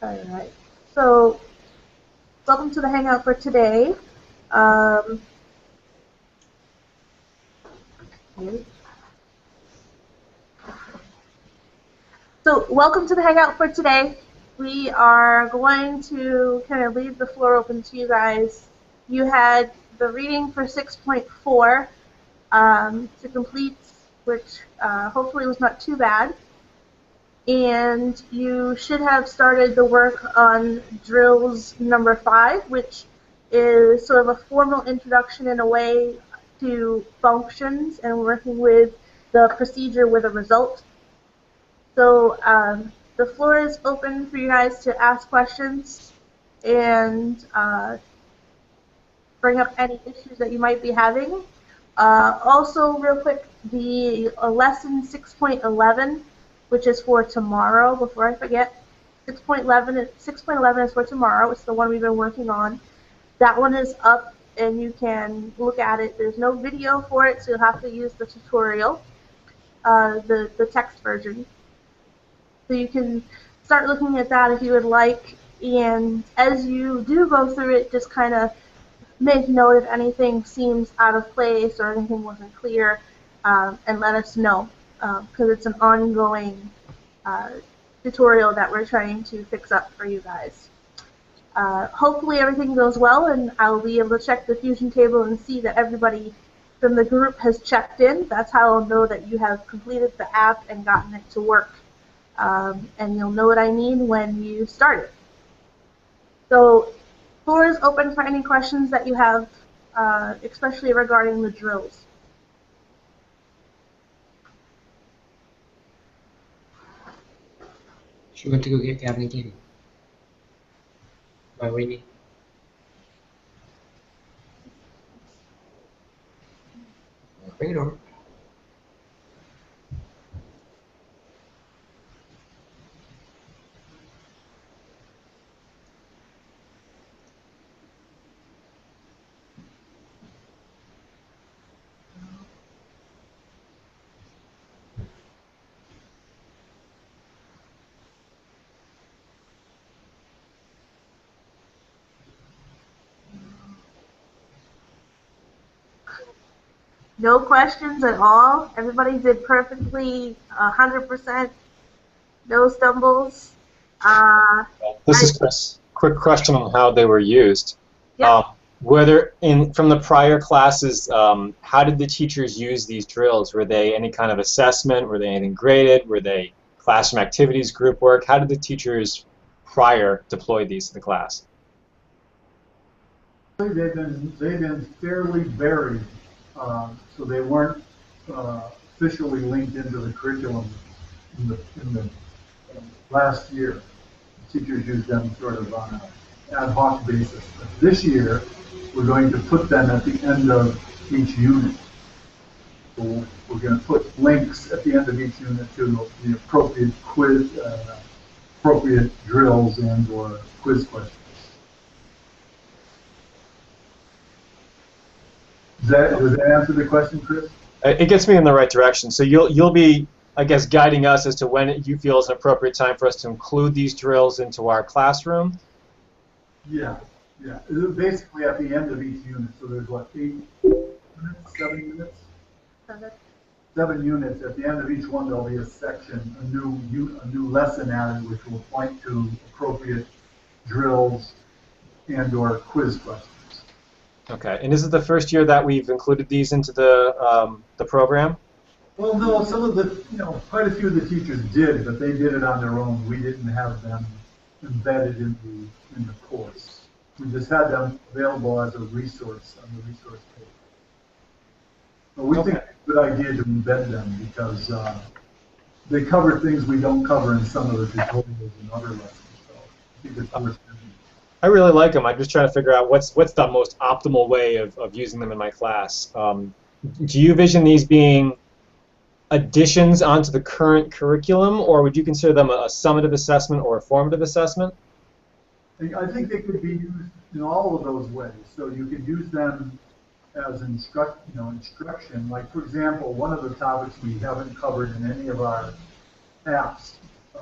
All right. So, welcome to the Hangout for today. Um, welcome to the Hangout for today. We are going to kind of leave the floor open to you guys. You had the reading for 6.4 to complete, which hopefully was not too bad. And you should have started the work on drills number 5, which is sort of a formal introduction in a way to functions and working with the procedure with a result. So the floor is open for you guys to ask questions and bring up any issues that you might be having. Also, real quick, the lesson 6.11, which is for tomorrow, before I forget, 6.11 is for tomorrow. It's the one we've been working on. That one is up, and you can look at it. There's no video for it, so you'll have to use the tutorial, the text version. So you can start looking at that if you would like, and as you do go through it, just kind of make note if anything seems out of place or anything wasn't clear, and let us know, because it's an ongoing tutorial that we're trying to fix up for you guys. Hopefully everything goes well, and I'll be able to check the Fusion table and see that everybody from the group has checked in. That's how I'll know that you have completed the app and gotten it to work. And you'll know what I mean when you start it. So, floor is open for any questions that you have, especially regarding the drills. She went to go get Gavin again. Why were you? Bring it over. No questions at all. Everybody did perfectly, 100%. No stumbles. This is Chris. Quick question on how they were used. Yep. Whether from the prior classes, how did the teachers use these drills? Were they any kind of assessment? Were they anything graded? Were they classroom activities, group work? How did the teachers prior deploy these to the class? They've been fairly varied, so they weren't officially linked into the curriculum in the last year. The teachers used them sort of on an ad hoc basis. But this year, we're going to put them at the end of each unit. So we're going to put links at the end of each unit to the appropriate quiz, appropriate drills and/or quiz questions. Does that answer the question, Chris? It gets me in the right direction. So you'll be, I guess, guiding us as to when you feel is an appropriate time for us to include these drills into our classroom? Yeah. Basically at the end of each unit. So there's what, 8 units, 7 units? 7 units. At the end of each one, there'll be a section, a new lesson added, which will point to appropriate drills and/or quiz questions. Okay. And is it the first year that we've included these into the program? Well, no. Some of the, quite a few of the teachers did, but they did it on their own. We didn't have them embedded in the course. We just had them available as a resource on the resource page. But we think it's a good idea to embed them because they cover things we don't cover in some of the tutorials and other lessons. So I think it's worth doing. I really like them. I'm just trying to figure out what's the most optimal way of using them in my class. Do you envision these being additions onto the current curriculum, or would you consider them a summative assessment or a formative assessment? I think they could be used in all of those ways. So you could use them as instruction. Like, for example, one of the topics we haven't covered in any of our apps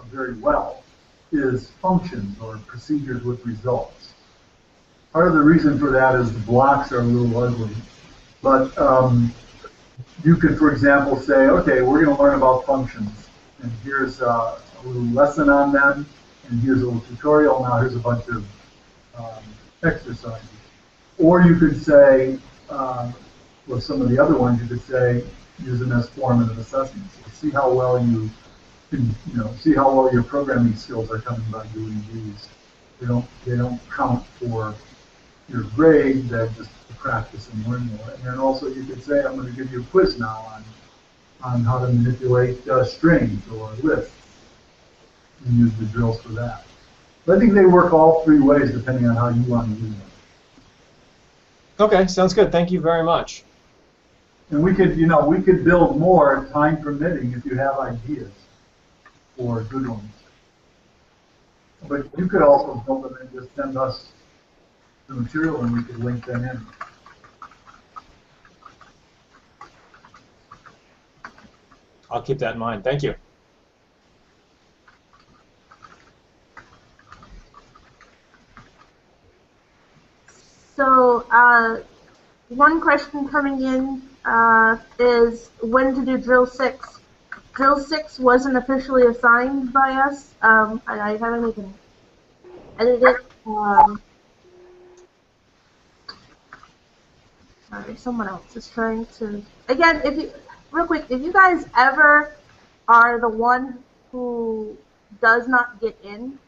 very well is functions or procedures with results. Part of the reason for that is the blocks are a little ugly. But you could, for example, say, okay, we're going to learn about functions. And here's a little lesson on them. And here's a little tutorial. Now here's a bunch of exercises. Or you could say, with some of the other ones, you could say, use them as formative assessments. So see how well see how well your programming skills are coming by doing these. They don't count for your grade, they're just to practice and learn more. And then also you could say, I'm going to give you a quiz now on how to manipulate strings or lists and use the drills for that. But I think they work all three ways depending on how you want to use them. Okay, sounds good. Thank you very much. And we could build more, time permitting, if you have ideas for good ones. But you could also build them and just send us the material and we could link them in. I'll keep that in mind. Thank you. So one question coming in is when to do drill 6. Drill 6 wasn't officially assigned by us. I haven't even edited it. Sorry, someone else is trying to. Again, real quick, if you guys ever are the one who does not get in,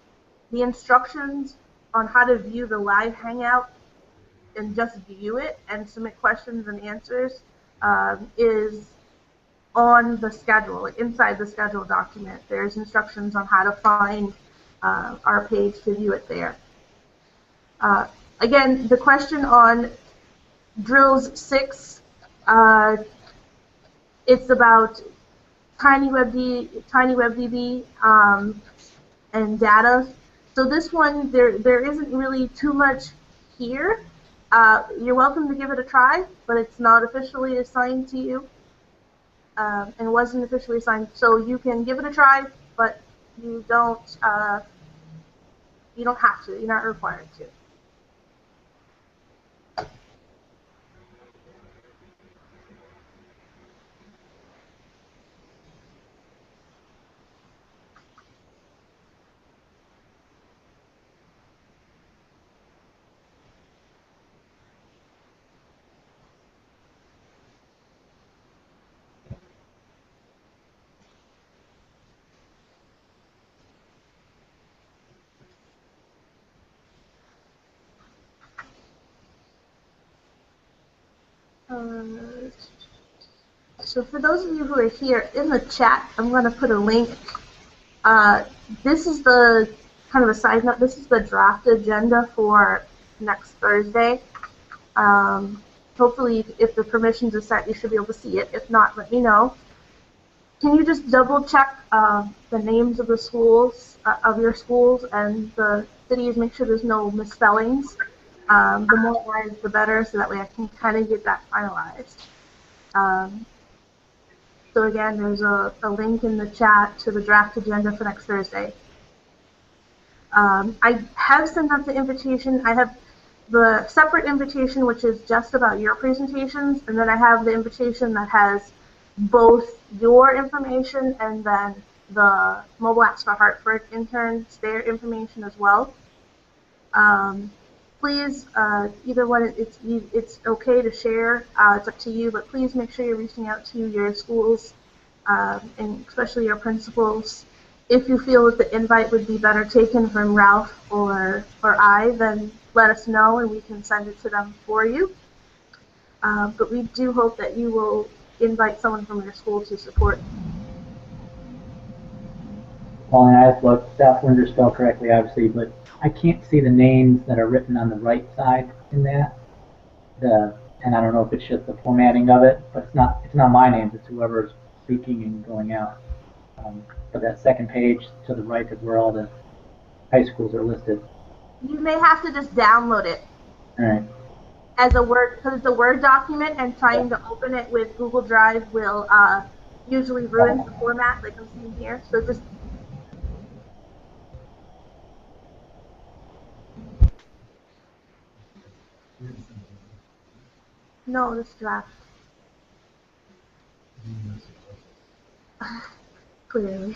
the instructions on how to view the live hangout and just view it and submit questions and answers is on the schedule, like inside the schedule document. There's instructions on how to find our page to view it there. Again, the question on drills 6, it's about TinyWebDB and data. So this one, there isn't really too much here. You're welcome to give it a try, but it's not officially assigned to you, and wasn't officially assigned. So you can give it a try, but you don't have to. You're not required to. So for those of you who are here, in the chat, I'm going to put a link. This is the kind of a side note. This is the draft agenda for next Thursday. Hopefully, if the permissions are set, you should be able to see it. If not, let me know. Can you just double check the names of the schools, of your schools, and the cities? Make sure there's no misspellings. The more lines, the better, so that way I can kind of get that finalized. So again, there's a link in the chat to the draft agenda for next Thursday. I have sent out the invitation. I have the separate invitation, which is just about your presentations, and then I have the invitation that has both your information and then the Mobile Apps for Hartford interns, their information as well. Please, either one, it's okay to share. It's up to you, but please make sure you're reaching out to your schools and especially your principals. If you feel that the invite would be better taken from Ralph or I, then let us know and we can send it to them for you. But we do hope that you will invite someone from your school to support. Well, and I've looked, South Windsor spelled correctly, obviously, but I can't see the names that are written on the right side in that. And I don't know if it's just the formatting of it, but it's not my names, it's whoever's speaking and going out. But that second page to the right is where all the high schools are listed. You may have to just download it. All right. As a Word, because it's a Word document, and trying to open it with Google Drive will usually ruin the format, like I'm seeing here. So just No, this draft. Clearly.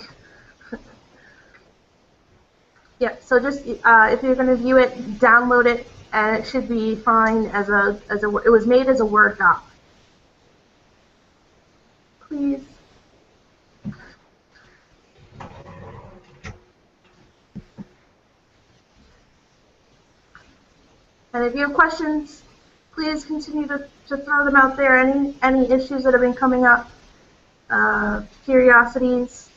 Yeah, so just if you're going to view it, download it, and it should be fine as it was made as a Word doc. Please. And if you have questions, please continue to throw them out there. Any issues that have been coming up, curiosities,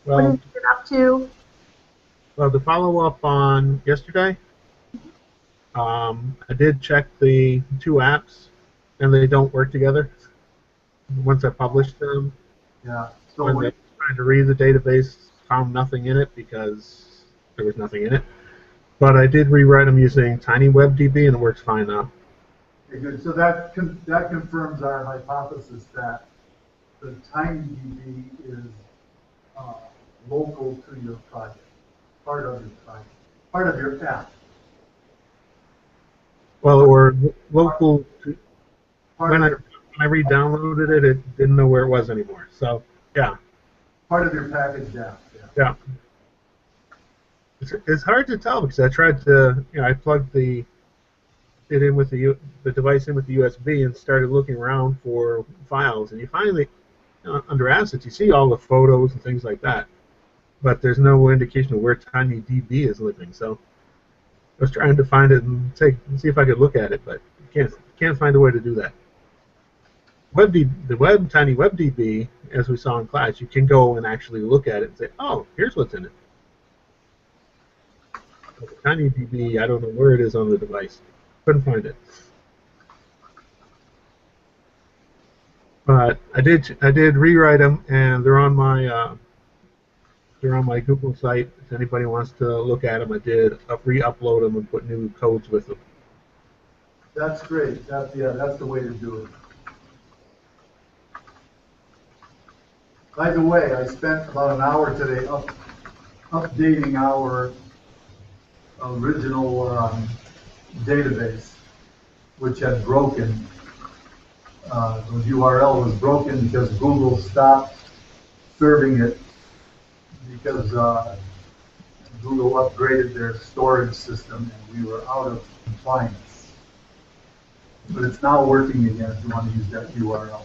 what Well, did you get up to? well, to follow up on yesterday, I did check the two apps, and they don't work together. Once I published them, Yeah, so when they tried to read the database, found nothing in it because there was nothing in it. But I did rewrite them using TinyWebDB, and it works fine now. okay, good. So that confirms our hypothesis that the TinyDB is local to your project, part of your project, part of your app, Well, or local. part When of I your, re-downloaded it, it didn't know where it was anymore. So yeah, part of your packaged app. Yeah. yeah. It's hard to tell because I tried to, I plugged it in with the device in with the USB and started looking around for files, and you finally, under assets, you see all the photos and things like that, but there's no indication of where TinyDB is living. So I was trying to find it and see if I could look at it, but can't find a way to do that. TinyWebDB, as we saw in class, you can go and actually look at it and say, oh, here's what's in it. TinyDB, I don't know where it is on the device. Couldn't find it. But I did rewrite them, and they're on my Google site. If anybody wants to look at them, I did re-upload them and put new codes with them. That's great. That's the way to do it. By the way, I spent about an hour today updating our original database, which had broken. The URL was broken because Google stopped serving it because Google upgraded their storage system and we were out of compliance. But it's now working again if you want to use that URL.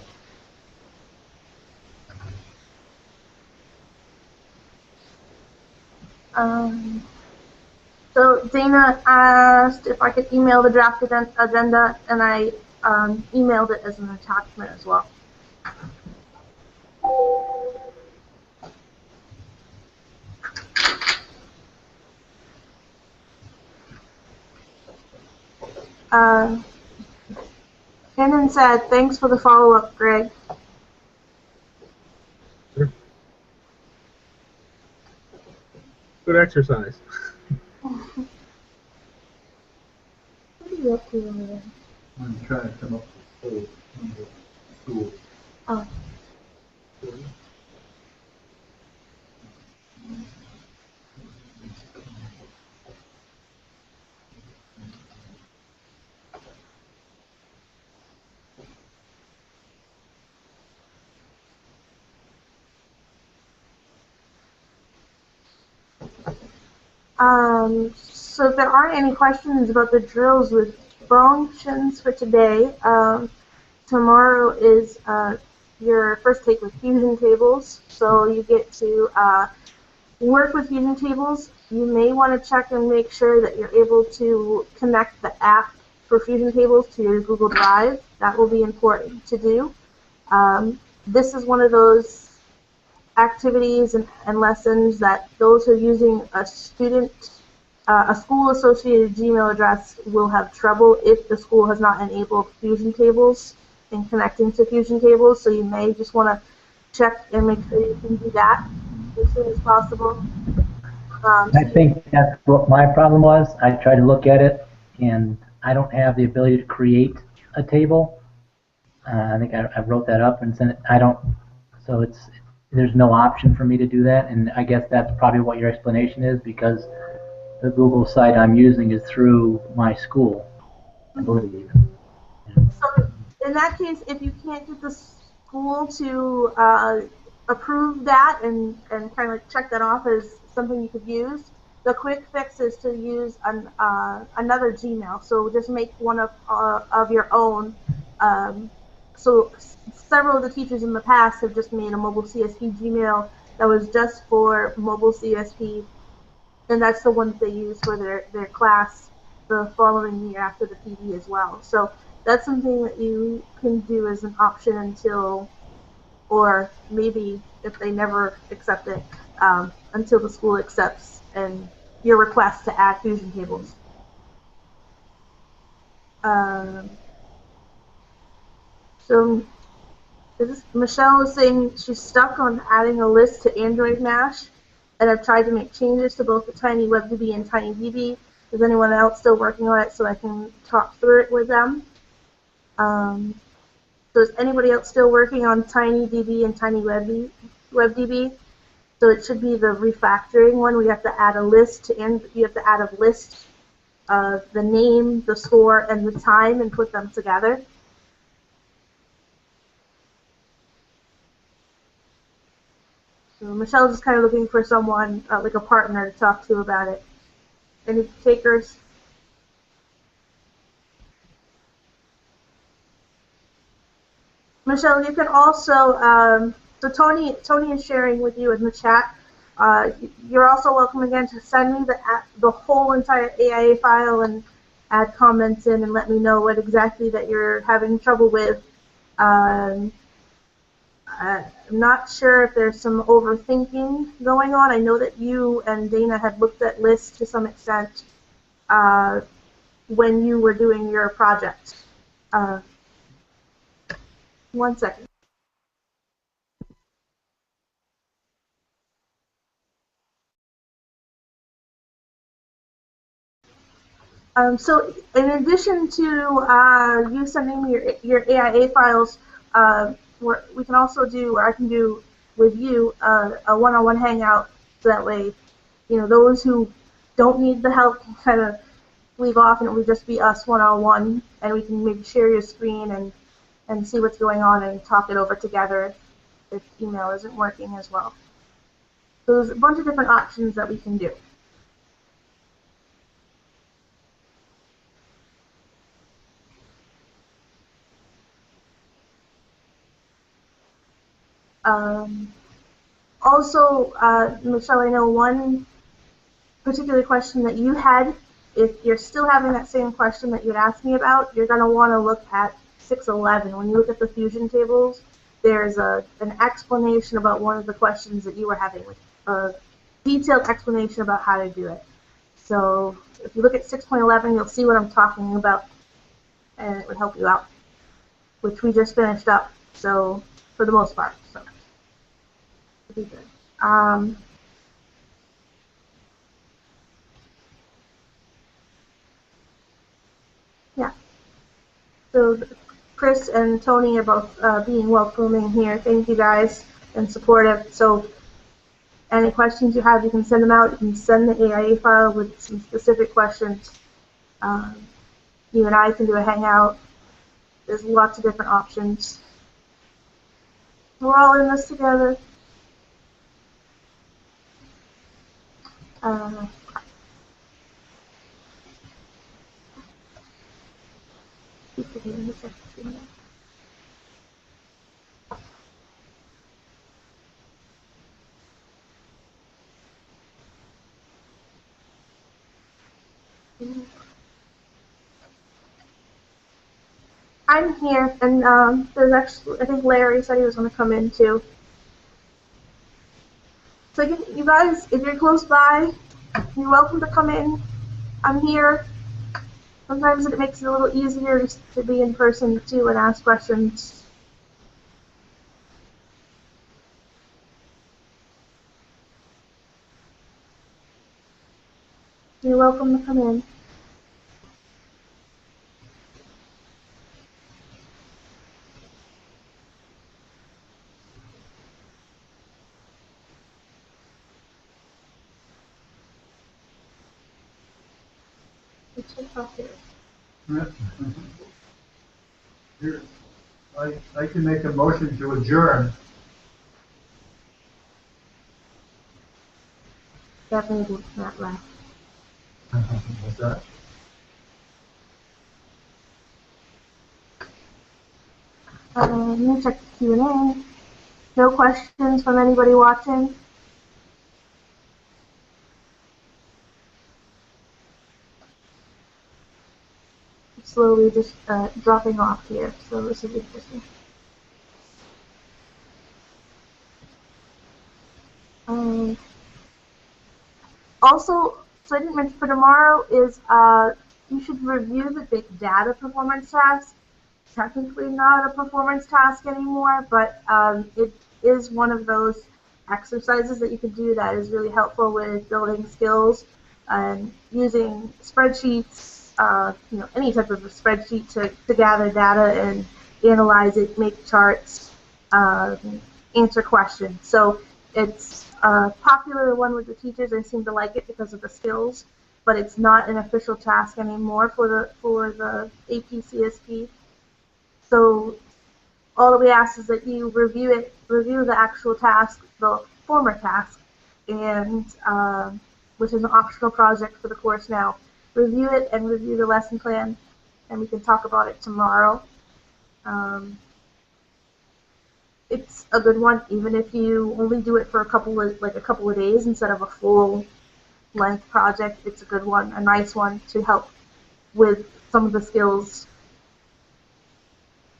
So Dana asked if I could email the draft agenda, and I emailed it as an attachment as well. Shannon said, thanks for the follow-up, Greg. Sure. Good exercise. What are you up to over there? I'm trying to come up with tools. Oh. So if there aren't any questions about the drills with functions for today, tomorrow is your first take with fusion tables. So you get to work with fusion tables. You may want to check and make sure that you're able to connect the app for fusion tables to your Google Drive. That will be important to do. This is one of those activities and lessons that those who are using a school-associated Gmail address will have trouble if the school has not enabled fusion tables and connecting to fusion tables. So you may just want to check and make sure you can do that as soon as possible. I think that's what my problem was. I tried to look at it, and I don't have the ability to create a table. I think I wrote that up and sent it. So there's no option for me to do that, and I guess that's probably what your explanation is, because the Google site I'm using is through my school, I believe. in that case, if you can't get the school to approve that and kind of like check that off as something you could use, the quick fix is to use another Gmail. So just make one of your own. So several of the teachers in the past have just made a mobile CSP Gmail that was just for mobile CSP, and that's the one that they use for their class the following year after the PD as well. So that's something that you can do as an option until, or maybe if they never accept it, until the school accepts and your request to add fusion tables. So Michelle is saying she's stuck on adding a list to Android Mash, and I've tried to make changes to both the Tiny WebDB and TinyDB. Is anyone else still working on it so I can talk through it with them? So is anybody else still working on TinyDB and TinyWebDB? So it should be the refactoring one where you have to add a list and you have to add a list of the name, the score, and the time and put them together. So Michelle's just kind of looking for someone, like a partner to talk to about it. Any takers? Michelle, you can also, so Tony is sharing with you in the chat. You're also welcome again to send me the whole entire AIA file and add comments in and let me know what exactly that you're having trouble with. I'm not sure if there's some overthinking going on. I know that you and Dana had looked at lists to some extent when you were doing your project. 1 second. So in addition to you sending me your AIA files, we can also do, or I can do with you, a one-on-one hangout, so that way, those who don't need the help can kind of leave off and it would just be us one-on-one, and we can maybe share your screen and see what's going on and talk it over together if email isn't working as well. So there's a bunch of different options that we can do. Also, Michelle, I know one particular question that you had. If you're still having that same question that you'd asked me about, you're going to want to look at 611. When you look at the fusion tables, there's an explanation about one of the questions that you were having, a detailed explanation about how to do it. So if you look at 6.11, you'll see what I'm talking about, and it would help you out, which we just finished up, so for the most part. So it'll be good. Yeah. So Chris and Tony are both being welcoming here. Thank you guys and supportive. So any questions you have, you can send them out. You can send the AIA file with some specific questions. You and I can do a hangout. There's lots of different options. We're all in this together. I'm here, and there's actually, I think Larry said he was going to come in too. So you guys, if you're close by, you're welcome to come in. I'm here. Sometimes it makes it a little easier to be in person too and ask questions. You're welcome to come in. Yeah. Here. I can make a motion to adjourn. Definitely not left. What's that? Let me check the Q&A. No questions from anybody watching? Slowly just dropping off here, so this is interesting. Also, so I didn't mention for tomorrow is you should review the big data performance task. Technically not a performance task anymore, but it is one of those exercises that you can do that is really helpful with building skills and using spreadsheets, any type of a spreadsheet to gather data and analyze it, make charts, answer questions. So it's a popular one with the teachers. They seem to like it because of the skills, but it's not an official task anymore for the AP CSP. So all that we ask is that you review the actual task, the former task, and which is an optional project for the course now. Review it and review the lesson plan, and we can talk about it tomorrow. It's a good one, even if you only do it for a couple of days instead of a full length project. It's a good one, a nice one to help with some of the skills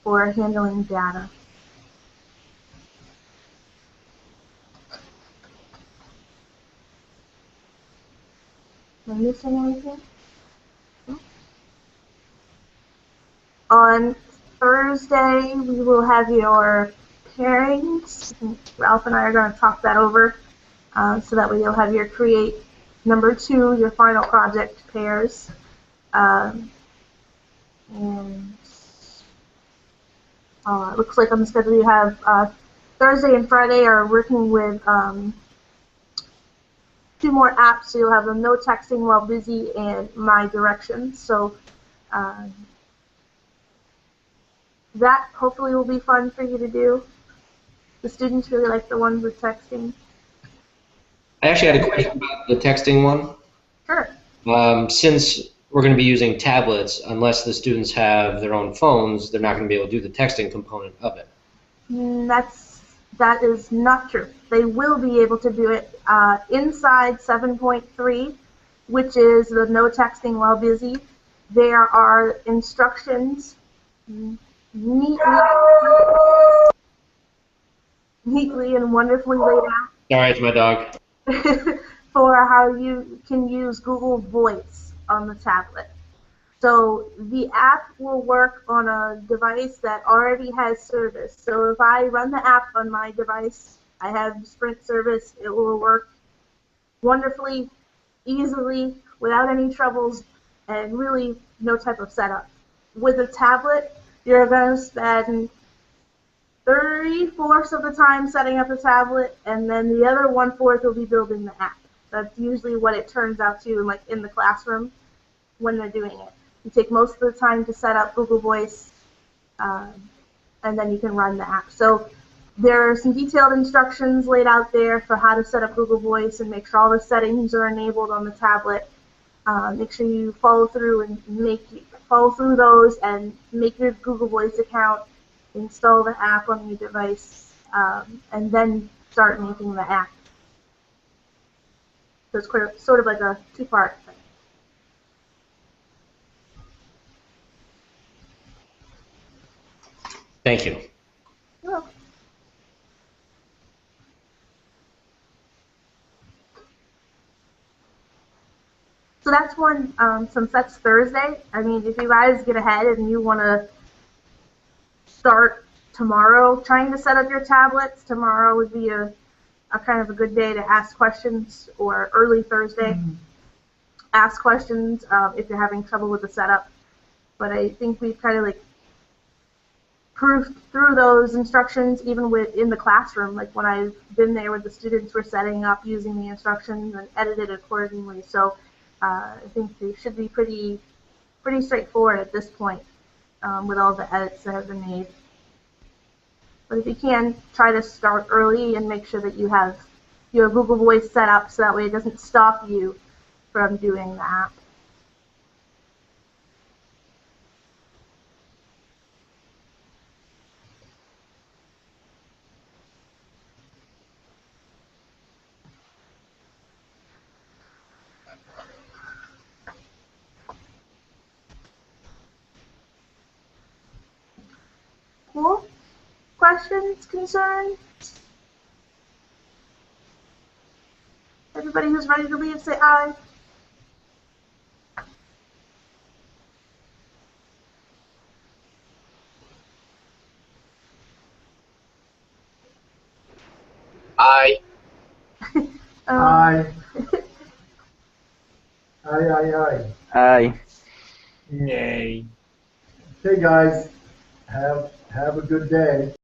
for handling data. Am I missing anything? On Thursday, we will have your pairings. Ralph and I are going to talk that over so that way you'll have your create number 2, your final project pairs. And it looks like on the schedule you have Thursday and Friday are working with 2 more apps. So you'll have the no texting while busy and my directions. So that hopefully will be fun for you to do. The students really like the ones with texting. I actually had a question about the texting one. Sure. Since we're going to be using tablets, unless the students have their own phones, they're not going to be able to do the texting component of it. That is not true. They will be able to do it inside 7.3, which is the no texting while busy. There are instructions neatly and wonderfully laid out. Sorry, it's my dog. For how you can use Google Voice on the tablet. So the app will work on a device that already has service. So if I run the app on my device, I have Sprint service, it will work wonderfully, easily, without any troubles, and really no type of setup. With a tablet, you're going to spend 3/4 of the time setting up a tablet, and then the other 1/4 will be building the app. That's usually what it turns out to, like in the classroom when they're doing it. You take most of the time to set up Google Voice, and then you can run the app. So there are some detailed instructions laid out there for how to set up Google Voice and make sure all the settings are enabled on the tablet. Make sure you follow through those and make your Google Voice account, install the app on your device, and then start making the app. So it's sort of like a 2-part thing. Thank you. You're welcome. So that's one, since that's Thursday, I mean, if you guys get ahead and you want to start tomorrow trying to set up your tablets, tomorrow would be a kind of a good day to ask questions, or early Thursday. Ask questions if you're having trouble with the setup. But I think we've kind of like proved through those instructions, even in the classroom, like when I've been there with the students, we're setting up using the instructions and edited accordingly. So I think they should be pretty straightforward at this point with all the edits that have been made. But if you can, try to start early and make sure that you have your Google Voice set up so that way it doesn't stop you from doing that. Cool? Questions, concerns? Everybody who's ready to leave, say aye. Aye. Aye. Aye, aye, aye. Aye. Nay. Okay, guys, have a good day.